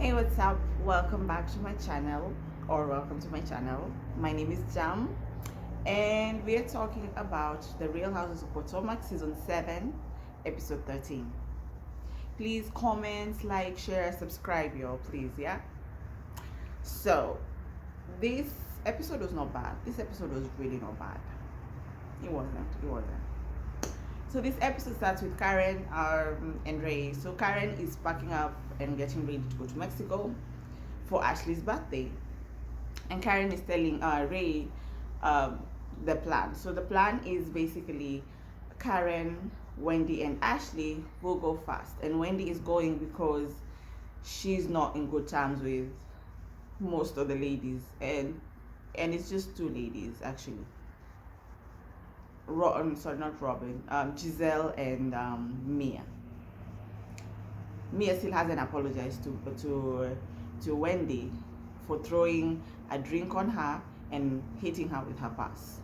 Hey, what's up? Welcome back to my channel, or welcome to my channel. My name is Jam, and we are talking about The Real Houses of Potomac, Season 7, Episode 13. Please comment, like, share, subscribe, y'all, please, yeah? So, this episode was not bad. This episode was really not bad. It wasn't. So this episode starts with Karen and Ray. So Karen is packing up and getting ready to go to Mexico for Ashley's birthday, and Karen is telling Ray the plan. So the plan is basically Karen, Wendy, and Ashley will go first, and Wendy is going because she's not in good terms with most of the ladies, and it's just two ladies actually. Sorry, not Robin. Giselle and Mia. Mia still hasn't apologized to Wendy for throwing a drink on her and hitting her with her purse.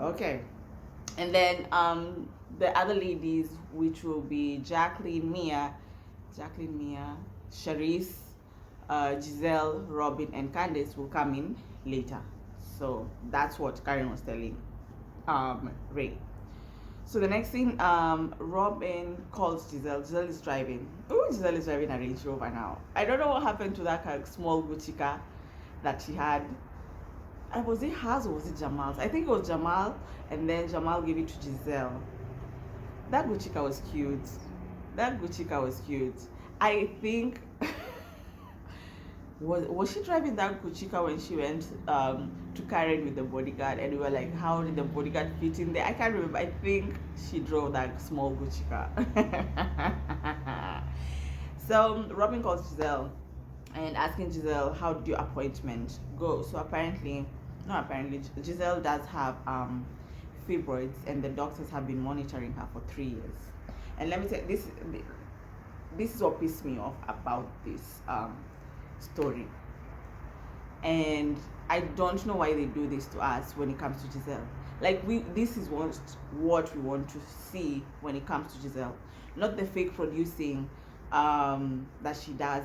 Okay, and then the other ladies, which will be Jaqueline, Mia, Charisse, Giselle, Robin, and Candace will come in later. So that's what Karen was telling Ray. So the next thing, Robin calls Giselle. Giselle is driving. Oh, Giselle is driving a Range Rover now. I don't know what happened to that small Gucci car that she had. Was it hers or was it Jamal's? I think it was Jamal, and then Jamal gave it to Giselle. That Gucci car was cute. I think was she driving that Gucci car when she went to Karen with the bodyguard, and we were like, how did the bodyguard fit in there? I can't remember. I think she drove that small Gucci car. So Robin calls Giselle and asking Giselle, how did your appointment go? So Giselle does have fibroids, and the doctors have been monitoring her for 3 years. And let me tell you, this is what pissed me off about this story, and I don't know why they do this to us when it comes to Giselle. Like, this is what we want to see when it comes to Giselle, not the fake producing that she does.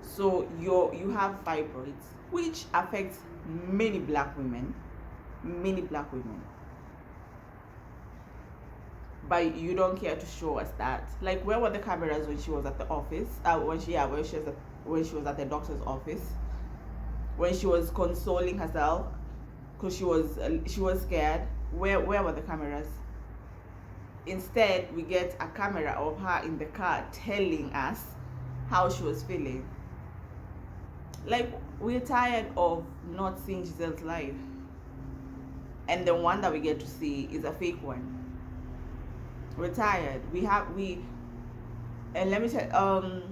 So you have fibroids, which affects many black women, but you don't care to show us that. Like, where were the cameras when she was at the office? When she was at the doctor's office, when she was consoling herself because she was scared. Where were the cameras? Instead, we get a camera of her in the car telling us how she was feeling. Like, we're tired of not seeing Giselle's life, and the one that we get to see is a fake one. We're tired. And let me tell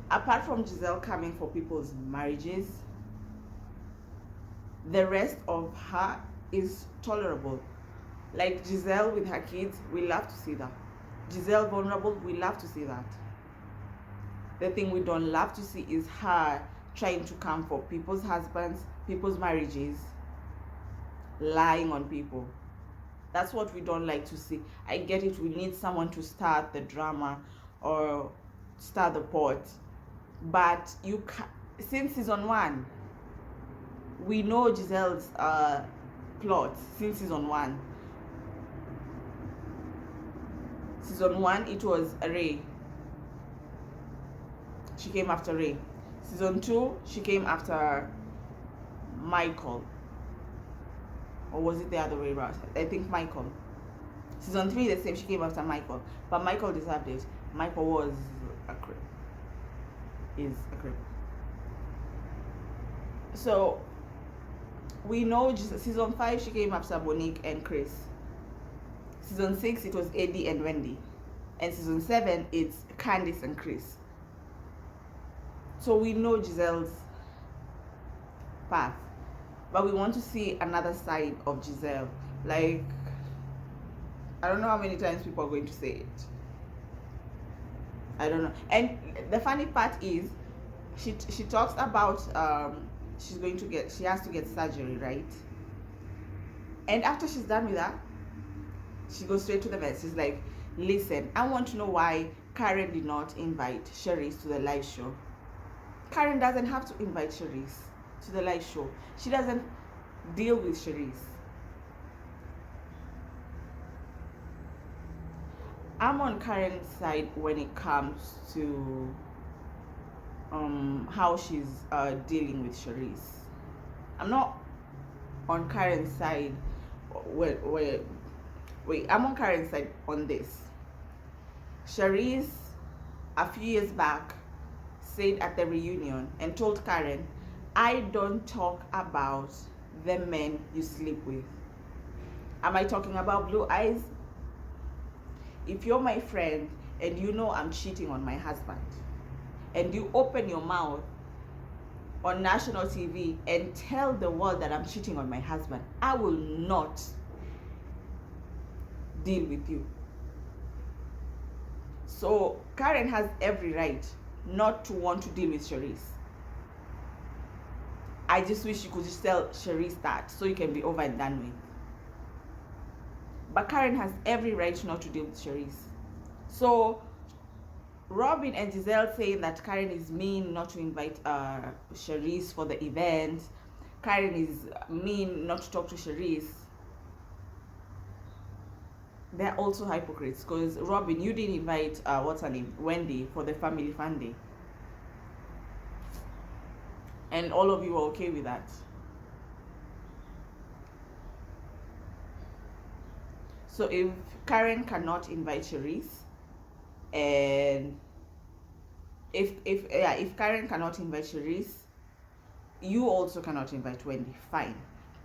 apart from Giselle coming for people's marriages, the rest of her is tolerable. Like Giselle with her kids, we love to see that. Giselle vulnerable, we love to see that. The thing we don't love to see is her trying to come for people's husbands, people's marriages, lying on people. That's what we don't like to see. I get it, we need someone to start the drama or start the pot, but since season 1, we know Giselle's plot. Since season 1, it was Ray. She came after Ray. Season 2, she came after Michael. Or was it the other way around? I think Michael. Season 3, the same. She came after Michael, but Michael deserved it. Michael was a creep. Is a creep. So we know season 5, she came after Monique and Chris. Season 6, it was Eddie and Wendy, and season 7, it's Candice and Chris. So we know Giselle's path, but we want to see another side of Giselle. Like, I don't know how many times people are going to say it. I don't know. And the funny part is, she talks about she has to get surgery, right? And after she's done with that, she goes straight to the mess. She's like, Listen, I want to know why Karen did not invite Charisse to the live show. Karen doesn't have to invite Charisse to the live show. She doesn't deal with Charisse. I'm on Karen's side when it comes to how she's dealing with Charisse. I'm not on Karen's side. Wait, I'm on Karen's side on this. Charisse, a few years back, said at the reunion and told Karen, I don't talk about the men you sleep with. Am I talking about blue eyes? If you're my friend and you know I'm cheating on my husband, and you open your mouth on national TV and tell the world that I'm cheating on my husband, I will not deal with you. So Karen has every right not to want to deal with Charisse. I just wish you could just tell Charisse that so you can be over and done with. But Karen has every right not to deal with Charisse. So Robin and Giselle saying that Karen is mean not to invite Charisse for the event. Karen is mean not to talk to Charisse. They're also hypocrites, because Robin, you didn't invite what's her name, Wendy, for the family fun day, and all of you were okay with that. So if Karen cannot invite Charisse, and if Karen cannot invite Charisse, you also cannot invite Wendy, fine.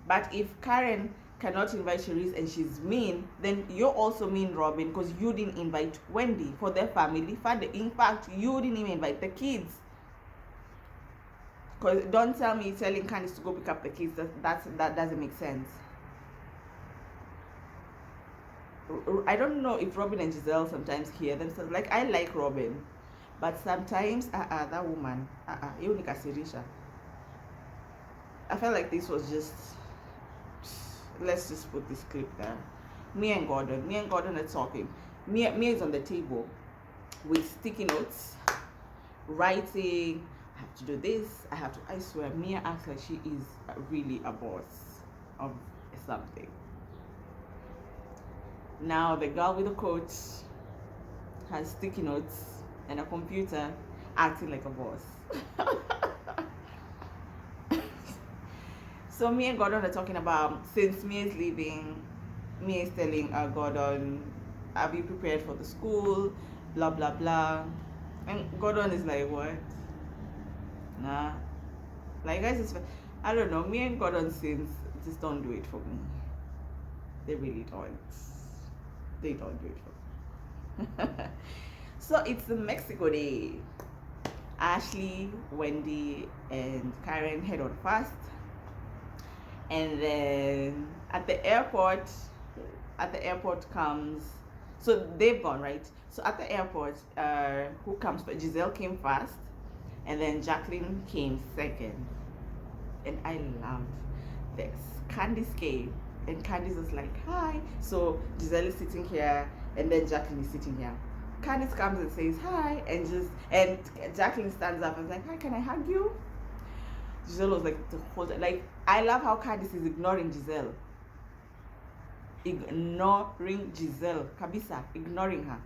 But if Karen cannot invite Charisse and she's mean, then you're also mean, Robin, because you didn't invite Wendy for their family fun day. In fact, you didn't even invite the kids. Because don't tell me telling Candice to go pick up the kids. That doesn't make sense. I don't know if Robin and Giselle sometimes hear themselves. Like, I like Robin, but sometimes that woman, I felt like this was just, let's just put this clip there. Me and Gordon are talking. Mia is on the table with sticky notes, writing. I have to do this. I swear, Mia acts like she is really a boss of something. Now the girl with the coat has sticky notes and a computer, acting like a boss. So me and Gordon are talking about, since Mia is leaving, Mia is telling Gordon, have you prepared for the school? Blah, blah, blah. And Gordon is like, what? Nah. Like, guys, I don't know. Me and Gordon since just don't do it for me. They really don't. They don't do it for me. So it's the Mexico Day. Ashley, Wendy, and Karen head on first. And then at the airport comes, so they've gone, right? So at the airport, who comes first? Giselle came first, and then Jaqueline came second. And I love this. Candice came, and Candice was like, hi. So Giselle is sitting here, and then Jaqueline is sitting here. Candice comes and says hi, and Jaqueline stands up and is like, hi, can I hug you? Giselle was like, the whole time. Like, I love how Candice is ignoring Giselle. Ignoring Giselle. Kabisa, ignoring her.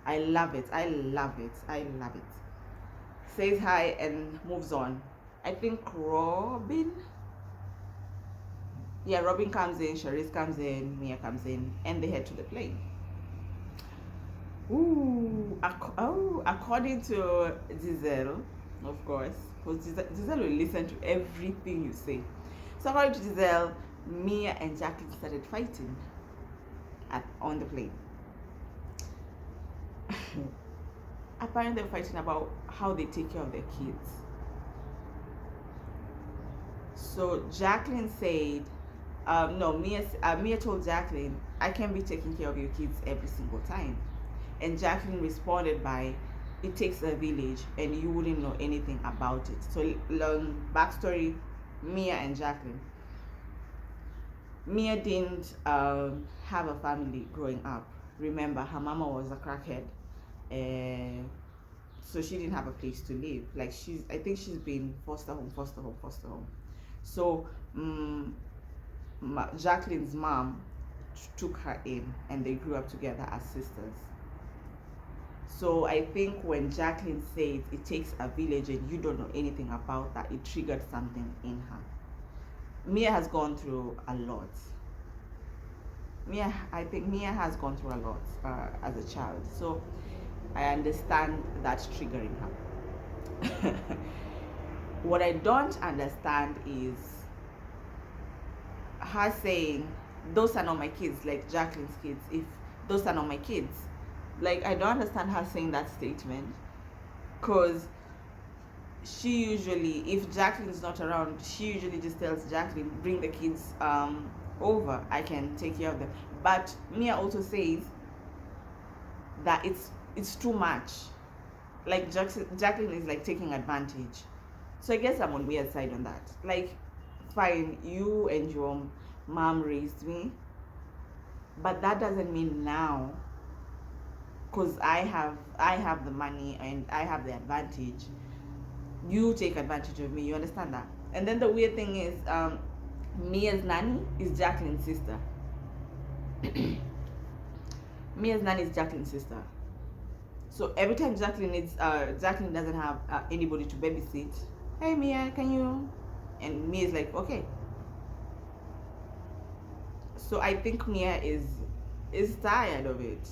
I love it. I love it. I love it. Says hi and moves on. I think Robin. Yeah, Robin comes in, Charisse comes in, Mia comes in, and they head to the plane. Ooh, according to Giselle, of course, because Giselle will listen to everything you say. So according to Giselle, Mia and Jaqueline started fighting on the plane. Apparently they're fighting about how they take care of their kids. So Jaqueline said, Mia told Jaqueline, I can't be taking care of your kids every single time. And Jaqueline responded by, it takes a village and you wouldn't know anything about it. So backstory, Mia and Jaqueline. Mia didn't have a family growing up, remember her mama was a crackhead, so she didn't have a place to live. Like I think she's been foster home. So Jaqueline's mom took her in, and they grew up together as sisters. So I think when Jaqueline says it takes a village and you don't know anything about that, it triggered something in her. Mia has gone through a lot. I think Mia has gone through a lot as a child. So I understand that triggering her. What I don't understand is her saying, those are not my kids, like Jaqueline's kids. If those are not my kids, like, I don't understand her saying that statement, because she usually, if Jaqueline's not around, she usually just tells Jaqueline, bring the kids over, I can take care of them. But Mia also says that it's too much. Like Jaqueline is like taking advantage. So I guess I'm on Mia's side on that. Like, fine, you and your mom raised me, but that doesn't mean now, because I have the money and I have the advantage, you take advantage of me. You understand that? And then the weird thing is, Mia's nanny is Jaqueline's sister. Mia's nanny is Jaqueline's sister. So every time Jaqueline doesn't have anybody to babysit, hey Mia, can you? And Mia's like, okay. So I think Mia is tired of it,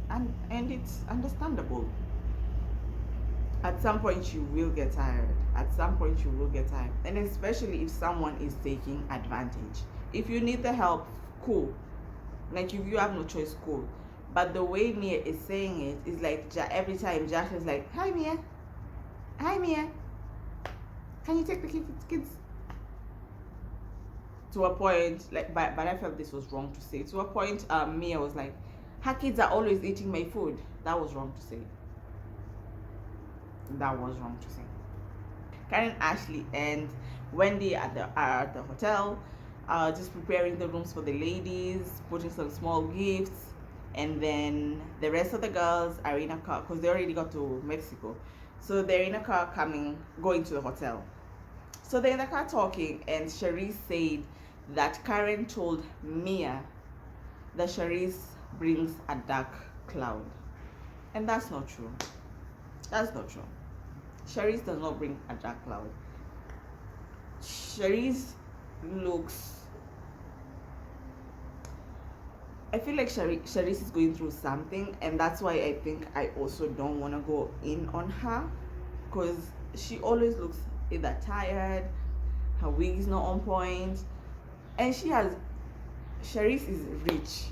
and it's understandable. At some point you will get tired. And especially if someone is taking advantage. If you need the help, cool. Like, if you have no choice, cool. But the way Mia is saying it is like every time Jack is like, hi Mia, can you take the kids? To a point, like, but I felt this was wrong to say. To a point, Mia was like, her kids are always eating my food. That was wrong to say. Karen, Ashley, and Wendy are at the hotel, just preparing the rooms for the ladies, putting some small gifts, and then the rest of the girls are in a car because they already got to Mexico. So they're in a car going to the hotel. So they're in the car talking, and Charisse said that Karen told Mia that Charisse brings a dark cloud. And that's not true. Charisse does not bring a dark cloud. Charisse looks... I feel like Charisse is going through something, and that's why I think I also don't want to go in on her, because she always looks either tired, her wig is not on point, and Charisse is rich.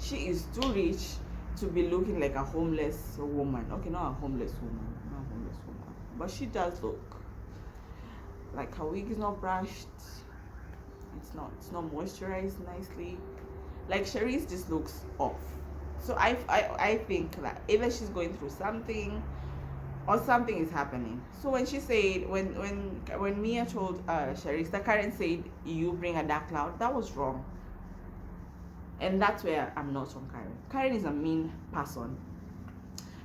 She is too rich to be looking like a homeless woman. Okay, not a homeless woman, but she does look like her wig is not brushed, it's not moisturized nicely. Like, Charisse just looks off. So I think that either she's going through something or something is happening. So when she said, when Mia told Charisse that Karen said you bring a dark cloud, that was wrong. And that's where I'm not on Karen. Karen is a mean person,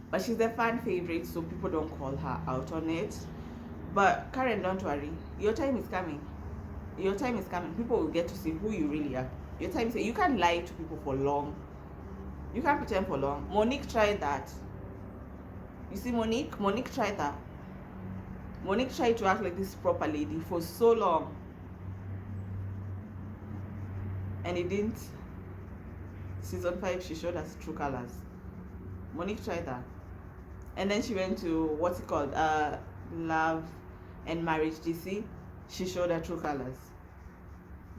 but she's a fan favorite, so people don't call her out on it. But Karen, don't worry, your time is coming. People will get to see who you really are. Your time is... You can't lie to people for long. You can't pretend for long. Monique tried that. You see, Monique tried that. Monique tried to act like this proper lady for so long, and it didn't. Season 5, she showed us true colors. Monique tried that, and then she went to what's it called, Love and Marriage DC. She showed her true colors.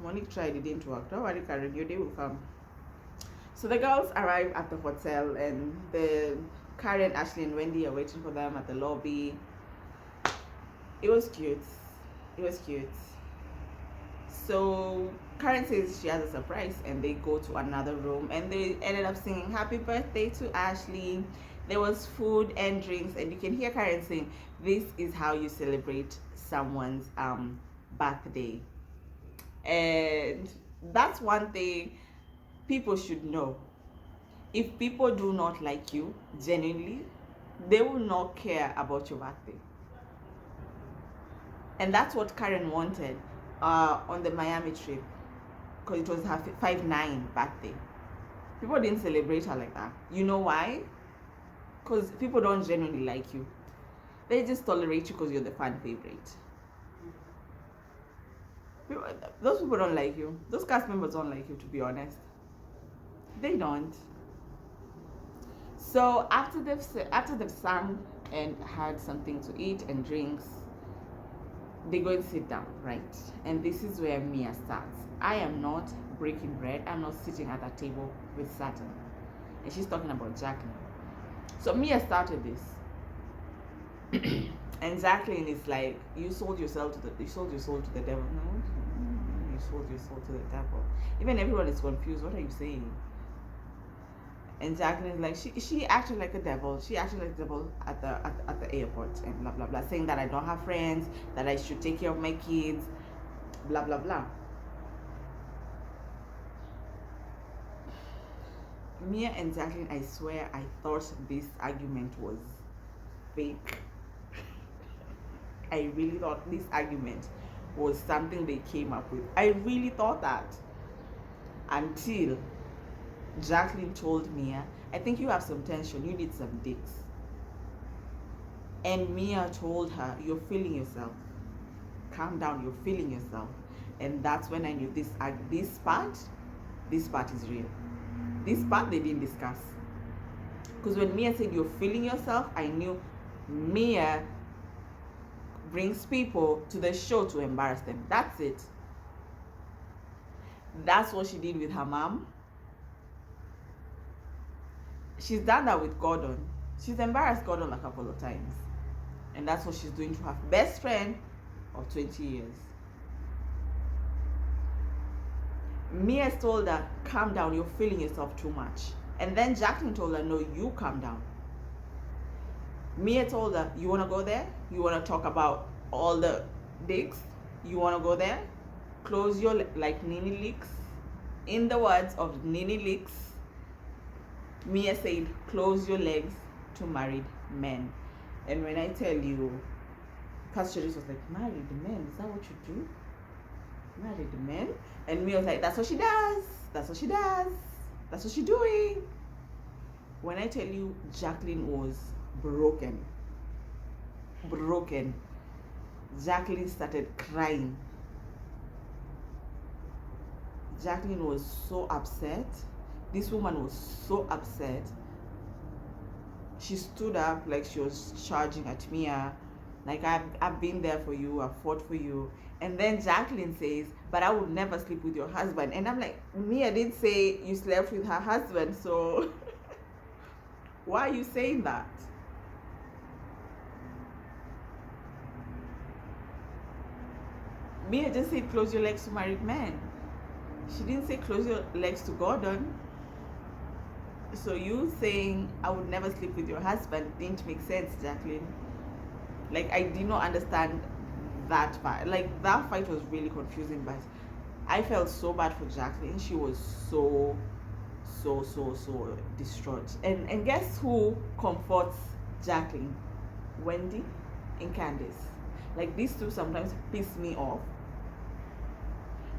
Monique tried, it didn't work. Don't worry, Karen, your day will come. So the girls arrive at the hotel, and Karen, Ashley, and Wendy are waiting for them at the lobby. It was cute. So Karen says she has a surprise, and they go to another room, and they ended up singing happy birthday to Ashley. There was food and drinks, and you can hear Karen saying, this is how you celebrate someone's birthday. And that's one thing people should know, if people do not like you genuinely, they will not care about your birthday. And that's what Karen wanted on the Miami trip, because it was her 5'9" birthday. People didn't celebrate her like that. You know why? Because people don't genuinely like you. They just tolerate you because you're the fan favorite. Those people don't like you. Those cast members don't like you, to be honest. They don't. So after they've sung and had something to eat and drinks, they go and sit down, right? And this is where Mia starts. I am not breaking bread. I'm not sitting at a table with Satan. And she's talking about Jaqueline. So Mia started this. And Jaqueline is like, you sold your soul to the devil. No, you sold your soul to the devil. Even everyone is confused. What are you saying? And Jaqueline is like, she acted like a devil. She acted like a devil at the airport and blah blah blah, saying that I don't have friends, that I should take care of my kids, blah blah blah. Mia and Jaqueline, I swear, I thought this argument was fake. I really thought this argument was something they came up with. I really thought that, until Jaqueline told Mia, I think you have some tension, you need some dicks. And Mia told her, you're feeling yourself. Calm down, you're feeling yourself. And that's when I knew this part is real. This part they didn't discuss. Because when Mia said you're feeling yourself, I knew Mia brings people to the show to embarrass them. That's it. That's what she did with her mom. She's done that with Gordon. She's embarrassed Gordon a couple of times. And that's what she's doing to her best friend of 20 years. Mia told her, calm down, you're feeling yourself too much. And then Jaqueline told her, no, you calm down. Mia told her, you want to go there? You want to talk about all the dicks? You want to go there? Close your, like Nene Leaks. In the words of Nene Leaks, Mia said, close your legs to married men. And when I tell you, because Charisse was like, married men, is that what you do? Married men? And Mia was like, that's what she does. That's what she does. That's what she's doing. When I tell you, Jaqueline was broken. Jaqueline started crying. Jaqueline was so upset. This woman was so upset. She stood up like she was charging at Mia. Like, I've been there for you, I've fought for you. And then Jaqueline says, but I would never sleep with your husband. And I'm like, Mia did say you slept with her husband, so why are you saying that? Mia just said close your legs to married men. She didn't say close your legs to Gordon. So you saying I would never sleep with your husband didn't make sense, Jaqueline. Like, I did not understand that part. Like, that fight was really confusing, but I felt so bad for Jaqueline. She was so distraught. And guess who comforts Jaqueline? Wendy and Candace. Like, these two sometimes piss me off,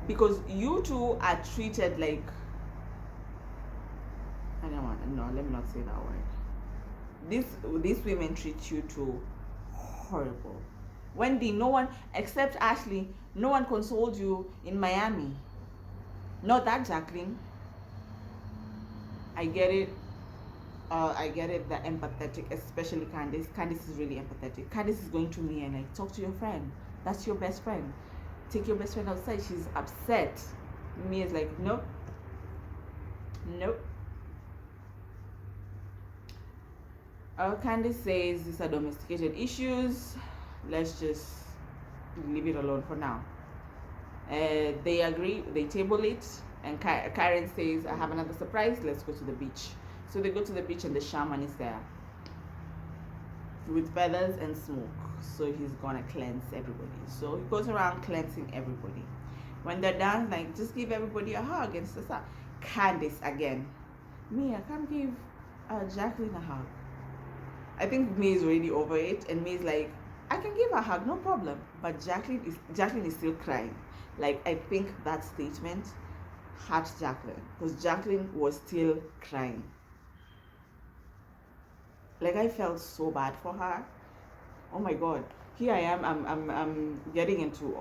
because you two are treated like, let me not say that word. These women treat you two horrible. Wendy, no one except Ashley, no one consoled you in Miami. Not that Jaqueline. I get it. They're empathetic, especially Candace. Candace is really empathetic. Candace is going to me and like, talk to your friend. That's your best friend. Take your best friend outside. She's upset. Me is like, nope. Candace says these are domesticated issues. Let's just leave it alone for now. They agree. They table it. And Karen says, I have another surprise. Let's go to the beach. So they go to the beach and the shaman is there with feathers and smoke. So he's gonna cleanse everybody. So he goes around cleansing everybody. When they're done, like, just give everybody a hug and stuff. Candice again. Mia, come give Jaqueline a hug. I think May is already over it, and May is like, I can give her a hug, no problem. But Jaqueline is still crying. Like, I think that statement hurt Jaqueline because Jaqueline was still crying. Like, I felt so bad for her. Oh my God, here I am. I'm getting into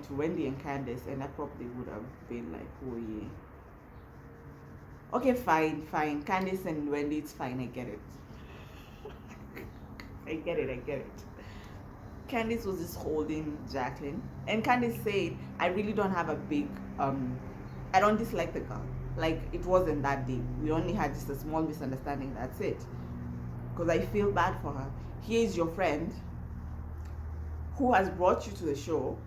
Wendy and Candice, and I probably would have been like, oh yeah. Okay, fine. Candice and Wendy, it's fine. I get it. I get it. Candice was just holding Jaqueline, and Candice said, I really don't have a big, I don't dislike the girl. Like, it wasn't that deep. We only had just a small misunderstanding, that's it. Because I feel bad for her. Here is your friend who has brought you to the show,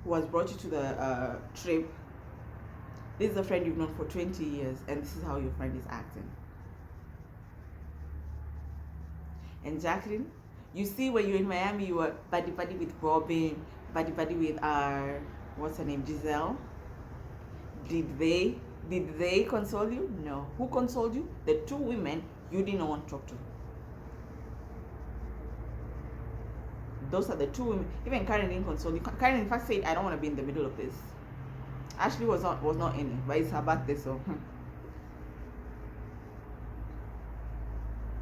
who has brought you to the trip. This is a friend you've known for 20 years, and this is how your friend is acting. And Jaqueline, you see, when you're in Miami, you were buddy with Robin, buddy with what's her name, Giselle. Did they console you? No. Who consoled you? The two women you didn't want to talk to. Those are the two women. Even Karen didn't console you. Karen in fact said, I don't want to be in the middle of this. Ashley was not in it, but it's her birthday, so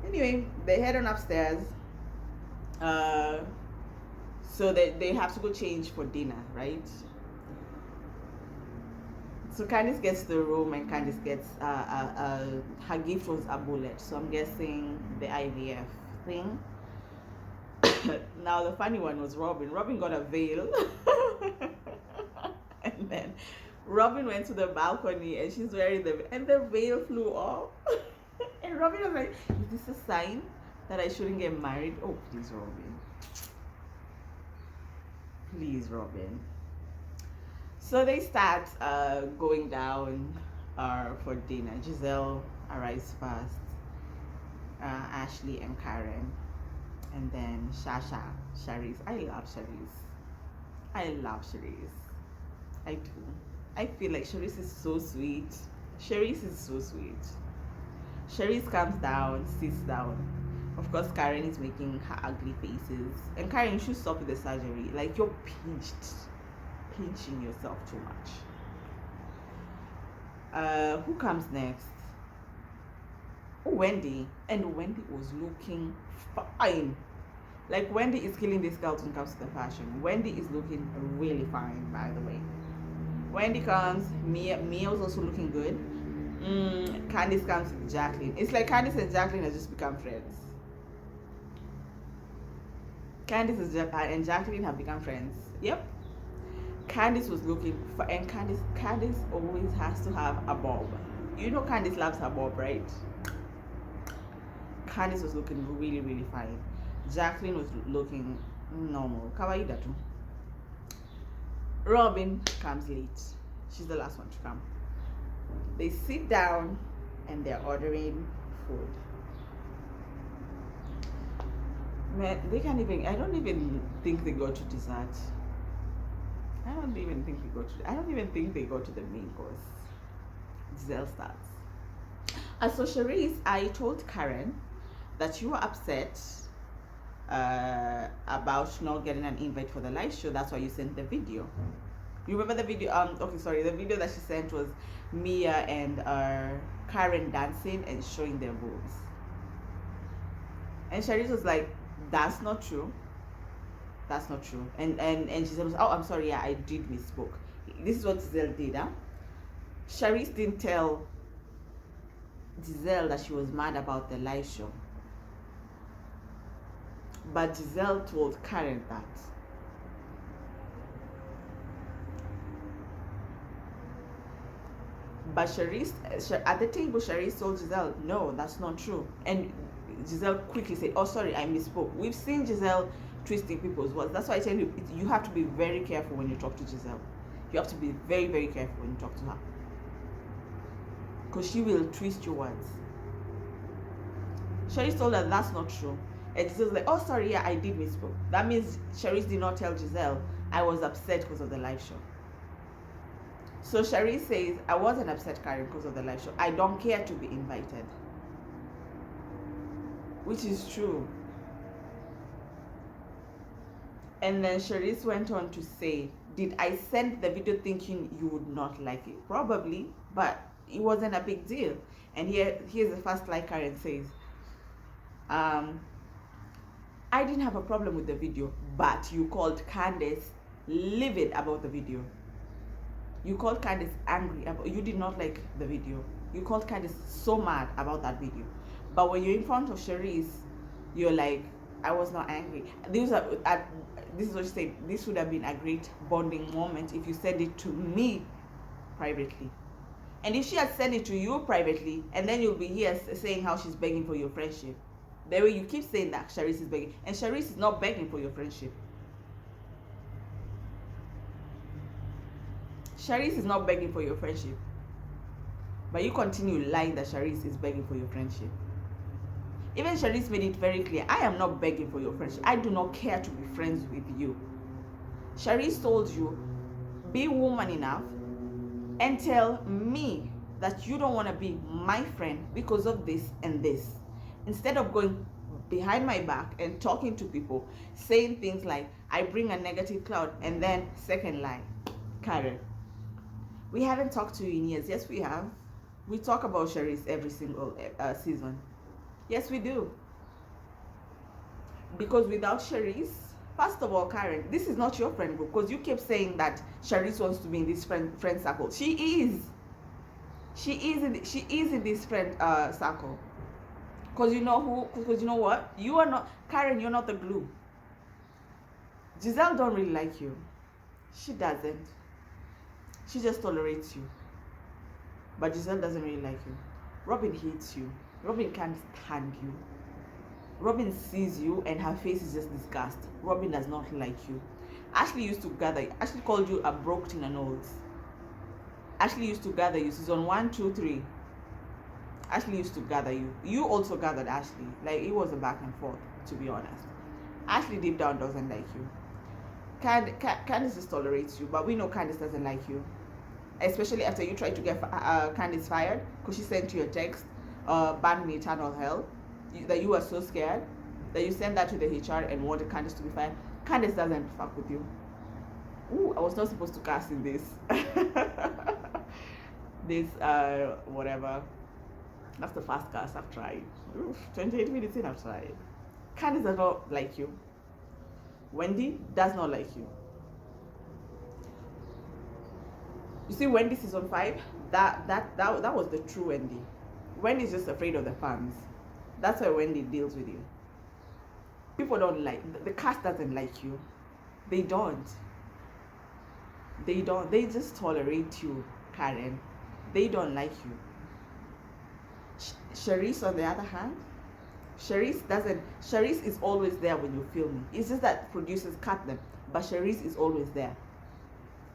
anyway, they head on upstairs. So they have to go change for dinner, right? So Candice gets the room, and Candice gets her gift was a bullet. So I'm guessing the IVF thing. Now the funny one was Robin. Robin got a veil, and then Robin went to the balcony, and she's wearing and the veil flew off. And Robin was like, is this a sign that I shouldn't get married? Oh, please, Robin. Please, Robin. So they start going down for dinner. Giselle arrives first, Ashley and Karen, and then Charisse. I love Charisse. I do. I feel like Charisse is so sweet. Charisse comes down, sits down. Of course, Karen is making her ugly faces. And Karen, you should stop with the surgery. Like, you're pinching yourself too much. Who comes next? Oh, Wendy. And Wendy was looking fine. Like, Wendy is killing this girl when it comes to the fashion. Wendy is looking really fine, by the way. Wendy comes. Mia was also looking good. Candice comes with Jaqueline. It's like Candice and Jaqueline have just become friends. Candice and Jaqueline have become friends. Yep. Candice was looking for, and Candice always has to have a bob. You know Candice loves her bob, right? Candice was looking really, really fine. Jaqueline was looking normal. Kawaida too. Robin comes late. She's the last one to come. They sit down and they're ordering food. Man, they can't even, I don't even think they go to dessert. I don't even think they go to the main course. Giselle starts. So Charisse, I told Karen that you were upset about not getting an invite for the live show. That's why you sent the video. You remember the video? Okay, sorry. The video that she sent was Mia and Karen dancing and showing their boobs. And Charisse was like, "That's not true. That's not true." And she said, "Oh, I'm sorry. Yeah, I did misspoke." This is what Giselle did. Huh? Charisse didn't tell Giselle that she was mad about the live show, but Giselle told Karen that. But Charisse, at the table, Charisse told Giselle, "No, that's not true." And Giselle quickly said, "Oh, sorry, I misspoke." We've seen Giselle twisting people's words. That's why I tell you, you have to be very careful when you talk to Giselle. You have to be very, very careful when you talk to her, because she will twist your words. Charisse told her that's not true. And Giselle's like, "Oh, sorry, yeah, I did misspoke." That means Charisse did not tell Giselle, "I was upset because of the live show." So Charisse says, I wasn't upset, Karen, because of the live show. I don't care to be invited. Which is true. And then Charisse went on to say, did I send the video thinking you would not like it? Probably, but it wasn't a big deal. And here's the first line Karen says, I didn't have a problem with the video, but you called Candace livid about the video. You called Candace angry about, you did not like the video. You called Candace so mad about that video. But when you're in front of Charisse, you're like, I was not angry. This is what she said. This would have been a great bonding moment if you send it to me privately. And if she had sent it to you privately, and then you'll be here saying how she's begging for your friendship. The way you keep saying that Charisse is begging, and Charisse is not begging for your friendship. Charisse is not begging for your friendship. But you continue lying that Charisse is begging for your friendship. Even Charisse made it very clear, I am not begging for your friendship. I do not care to be friends with you. Charisse told you, be woman enough and tell me that you don't want to be my friend because of this and this. Instead of going behind my back and talking to people, saying things like, I bring a negative cloud, and then second lie, Karen, we haven't talked to you in years. Yes, we have. We talk about Charisse every single season. Yes, we do. Because without Charisse, first of all, Karen, this is not your friend group, because you kept saying that Charisse wants to be in this friend circle. She is. She is in this friend circle. Because you know who? Because you know what? You are not, Karen, you're not the glue. Giselle don't really like you. She doesn't. She just tolerates you. But Giselle doesn't really like you. Robin hates you. Robin can't stand you. Robin sees you and her face is just disgust. Robin does not like you. Ashley used to gather you. Ashley called you a broke Tina Knowles. Ashley used to gather you. Season 1, 2, 3. Ashley used to gather you. You also gathered Ashley. Like, it was a back and forth, to be honest. Ashley deep down doesn't like you. Candace just tolerates you, but we know Candace doesn't like you. Especially after you tried to get Candace fired because she sent you a text, banned me eternal hell, that you were so scared that you sent that to the HR and wanted Candace to be fired. Candace doesn't fuck with you. Ooh, I was not supposed to cast in this. Whatever. That's the fast cast I've tried. Oof, 28 minutes in, I've tried. Candace does not like you. Wendy does not like you. You see, Wendy season 5, that was the true Wendy. Wendy's just afraid of the fans. That's why Wendy deals with you. People don't like, the cast doesn't like you. They don't. They don't. They just tolerate you, Karen. They don't like you. Charisse, on the other hand, Charisse is always there when you're filming. It's just that producers cut them, but Charisse is always there.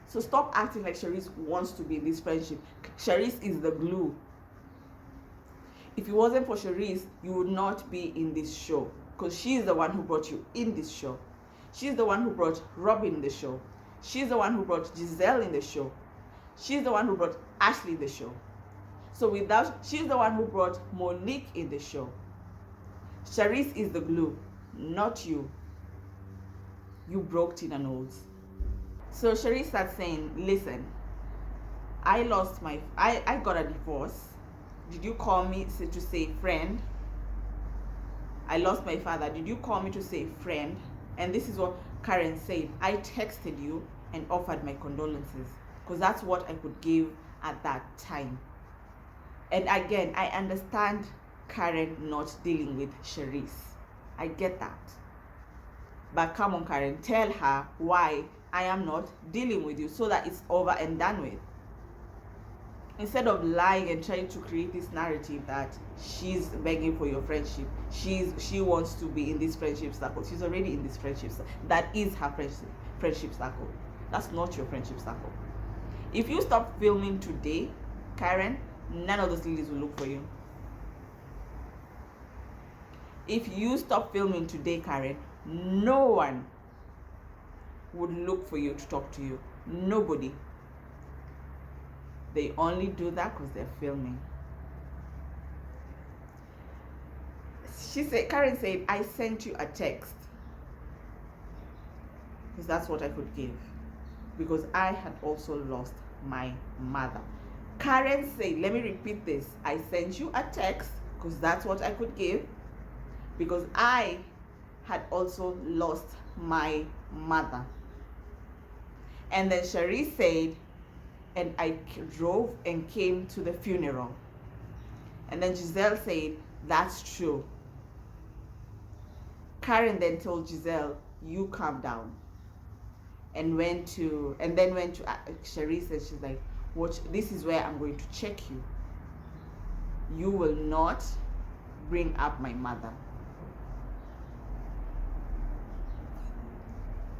So stop acting like Charisse wants to be in this friendship. Charisse is the glue. If it wasn't for Charisse, you would not be in this show, because she's the one who brought you in this show. She's the one who brought Robin in the show. She's the one who brought Giselle in the show. She's the one who brought Ashley in the show. So she's the one who brought Monique in the show. Charisse is the glue, not you. You broke Tina Knowles. So Charisse starts saying, listen, I got a divorce. Did you call me to say friend? I lost my father. Did you call me to say friend? And this is what Karen said. I texted you and offered my condolences, because that's what I could give at that time. And again, I understand Karen not dealing with Charisse. I get that. But come on, Karen, tell her why I am not dealing with you, so that it's over and done with. Instead of lying and trying to create this narrative that she's begging for your friendship, she wants to be in this friendship circle. She's already in this friendship circle. That is her friendship circle. That's not your friendship circle. If you stop filming today, Karen, none of those ladies will look for you. If you stop filming today, Karen, no one would look for you to talk to you. Nobody. They only do that because they're filming. Karen said, I sent you a text. Because that's what I could give. Because I had also lost my mother. Karen said, let me repeat this. I sent you a text because that's what I could give. Because I had also lost my mother. And then Charisse said, and I drove and came to the funeral. And then Giselle said, that's true. Karen then told Giselle, you calm down. And then went to Charisse, and she's like, watch, this is where I'm going to check you. You will not bring up my mother.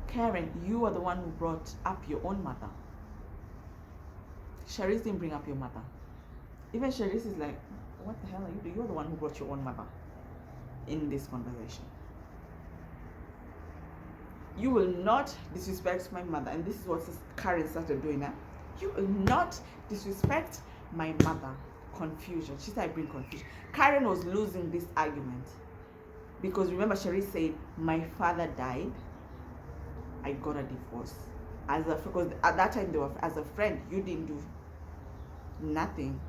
Karen, you are the one who brought up your own mother. Charisse didn't bring up your mother. Even Charisse is like, what the hell are you doing? You're the one who brought your own mother in this conversation. You will not disrespect my mother. And this is what Karen started doing now. You will not disrespect my mother. Confusion. She started bringing confusion. Karen was losing this argument. Because remember, Charisse said, my father died. I got a divorce. Because at that time, they were, as a friend, you didn't do nothing.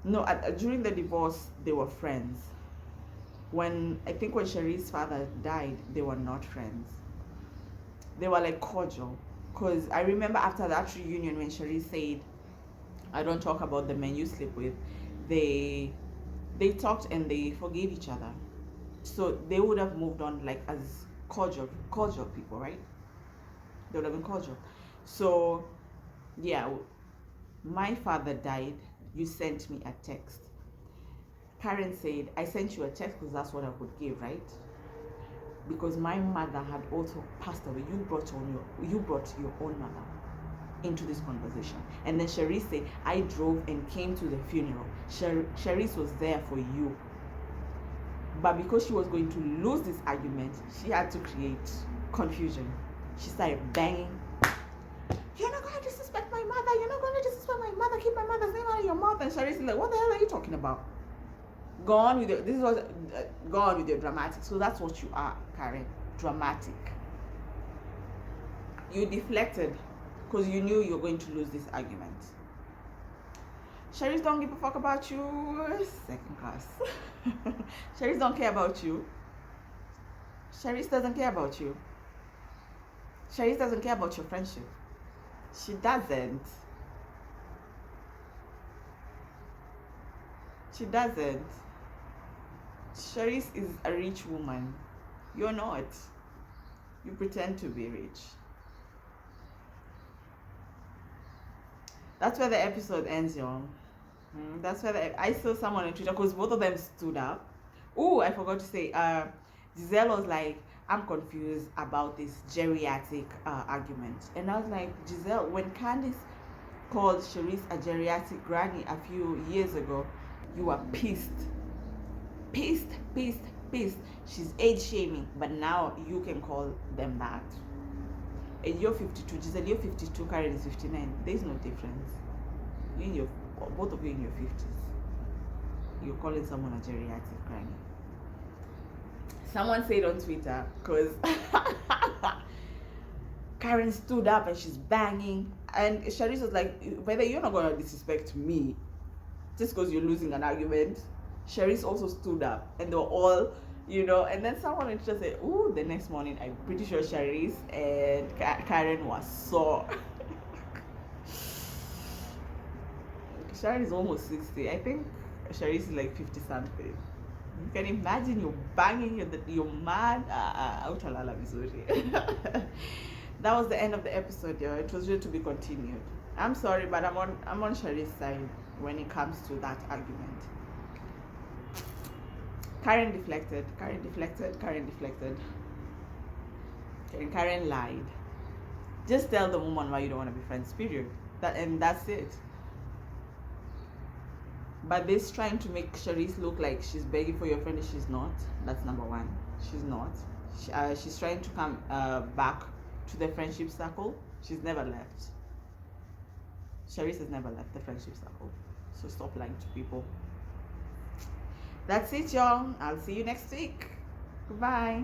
No, during the divorce, they were friends. I think when Charisse's father died, they were not friends. They were like cordial. Because I remember after that reunion, when Charisse said, I don't talk about the men you sleep with, they talked and they forgave each other. So they would have moved on like as cordial people, right? They would have been cordial. So yeah, my father died. You sent me a text. Karen said, I sent you a text because that's what I could give, right? Because my mother had also passed away. You brought your own mother into this conversation. And then Charisse said, I drove and came to the funeral. Charisse was there for you. But because she was going to lose this argument, she had to create confusion. She started banging. You're not going to disrespect my mother. You're not going to disrespect my mother. Keep my mother's name out of your mouth. And Charisse is like, what the hell are you talking about? Go on with your dramatic. So that's what you are, Karen. Dramatic. You deflected because you knew you were going to lose this argument. Charisse don't give a fuck about you. Second class. Charisse don't care about you. Charisse doesn't care about you. Charisse doesn't care about your friendship. She doesn't. She doesn't. Charisse is a rich woman. You're not. You pretend to be rich. That's where the episode ends, y'all. That's where I saw someone on Twitter, because both of them stood up. Oh, I forgot to say, Giselle was like, I'm confused about this geriatric argument. And I was like, Giselle, when Candice called Charisse a geriatric granny a few years ago, you were pissed. Pissed. She's age shaming, but now you can call them that. And you're 52, Giselle, you're 52, Karen is 59. There's no difference. Both of you in your 50s. You're calling someone a geriatric granny. Someone said on Twitter, because Karen stood up and she's banging, and Charisse was like, whether you're not going to disrespect me just because you're losing an argument. Charisse also stood up, and they were all, and then someone just said, ooh, the next morning, I'm pretty sure Charisse and Karen was sore. Sharon is almost 60. I think Charisse is like 50 something. You can imagine you're banging, you're mad. That was the end of the episode, yo. It was ready to be continued. I'm sorry, but I'm on Charisse's side when it comes to that argument. Karen deflected. And Karen lied. Just tell the woman why you don't want to be friends, period. That's it. But this trying to make Charisse look like she's begging for your friend, she's not. That's number one. She's not. She's trying to come back to the friendship circle. She's never left. Charisse has never left the friendship circle. So stop lying to people. That's it, y'all. I'll see you next week. Goodbye.